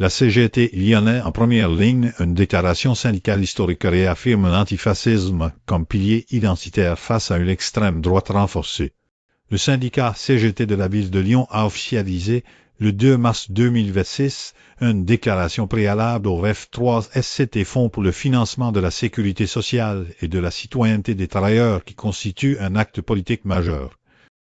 La CGT lyonnais en première ligne, une déclaration syndicale historique réaffirme l'antifascisme comme pilier identitaire face à une extrême droite renforcée. Le syndicat CGT de la ville de Lyon a officialisé le 2 mars 2026 une déclaration préalable au REF3 SCT Fonds pour le financement de la sécurité sociale et de la citoyenneté des travailleurs qui constitue un acte politique majeur.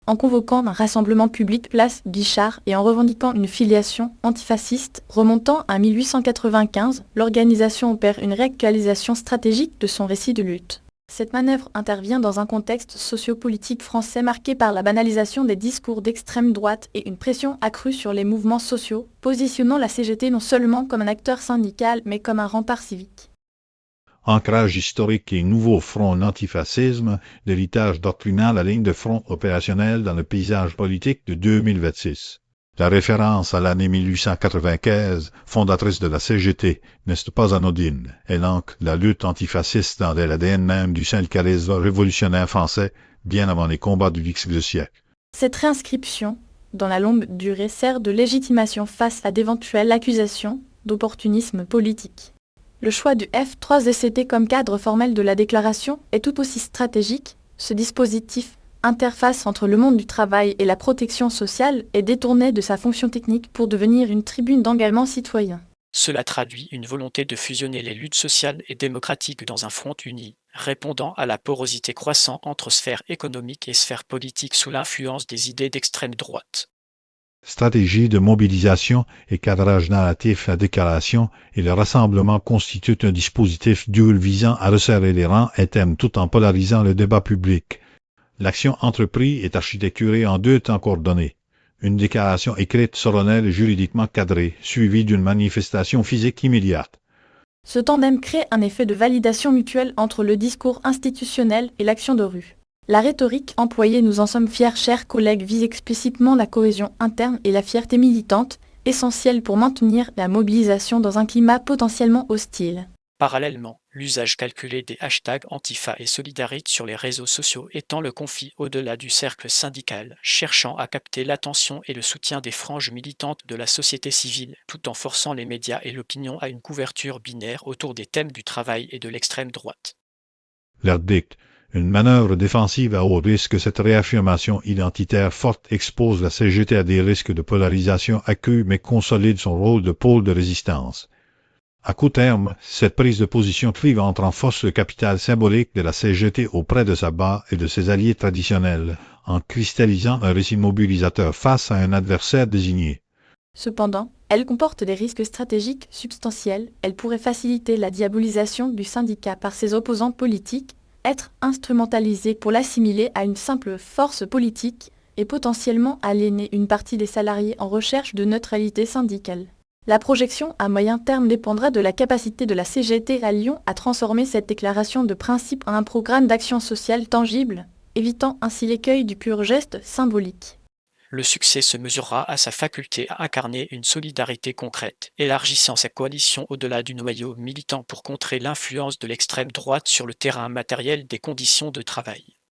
En convoquant un rassemblement public place Guichard et en revendiquant une filiation antifasciste remontant à 1895, l'organisation opère une réactualisation stratégique de son récit de lutte. Cette manœuvre intervient dans un contexte sociopolitique français marqué par la banalisation des discours d'extrême droite et une pression accrue sur les mouvements sociaux, positionnant la CGT non seulement comme un acteur syndical mais comme un rempart civique. Ancrage historique et nouveau front antifascisme, l'héritage doctrinal, la ligne de front opérationnelle dans le paysage politique de 2026. La référence à l'année 1895, fondatrice de la CGT, n'est pas anodine. Elle ancre la lutte antifasciste dans l'ADN même du syndicalisme révolutionnaire français, bien avant les combats du XVe siècle. Cette réinscription, dans la longue durée, sert de légitimation face à d'éventuelles accusations d'opportunisme politique. Le choix du F3SCT comme cadre formel de la déclaration est tout aussi stratégique. Ce dispositif, interface entre le monde du travail et la protection sociale, est détourné de sa fonction technique pour devenir une tribune d'engagement citoyen. Cela traduit une volonté de fusionner les luttes sociales et démocratiques dans un front uni, répondant à la porosité croissante entre sphère économique et sphère politique sous l'influence des idées d'extrême droite. Stratégie de mobilisation et cadrage narratif. La déclaration et le rassemblement constituent un dispositif dual visant à resserrer les rangs internes tout en polarisant le débat public. L'action entreprise est architecturée en 2 temps coordonnés. Une déclaration écrite, solennelle et juridiquement cadrée, suivie d'une manifestation physique immédiate. Ce tandem crée un effet de validation mutuelle entre le discours institutionnel et l'action de rue. La rhétorique employée, nous en sommes fiers, chers collègues, vise explicitement la cohésion interne et la fierté militante, essentielle pour maintenir la mobilisation dans un climat potentiellement hostile. Parallèlement, l'usage calculé des hashtags Antifa et Solidarité sur les réseaux sociaux étend le conflit au-delà du cercle syndical, cherchant à capter l'attention et le soutien des franges militantes de la société civile, tout en forçant les médias et l'opinion à une couverture binaire autour des thèmes du travail et de l'extrême droite. Verdict. Une manœuvre défensive à haut risque, cette réaffirmation identitaire forte expose la CGT à des risques de polarisation accrue mais consolide son rôle de pôle de résistance. À court terme, cette prise de position clivante renforce le capital symbolique de la CGT auprès de sa base et de ses alliés traditionnels, en cristallisant un récit mobilisateur face à un adversaire désigné. Cependant, elle comporte des risques stratégiques substantiels. Elle pourrait faciliter la diabolisation du syndicat par ses opposants politiques, être instrumentalisée pour l'assimiler à une simple force politique et potentiellement aliéner une partie des salariés en recherche de neutralité syndicale. La projection à moyen terme dépendra de la capacité de la CGT à Lyon à transformer cette déclaration de principe en un programme d'action sociale tangible, évitant ainsi l'écueil du pur geste symbolique. Le succès se mesurera à sa faculté à incarner une solidarité concrète, élargissant sa coalition au-delà du noyau militant pour contrer l'influence de l'extrême droite sur le terrain matériel des conditions de travail.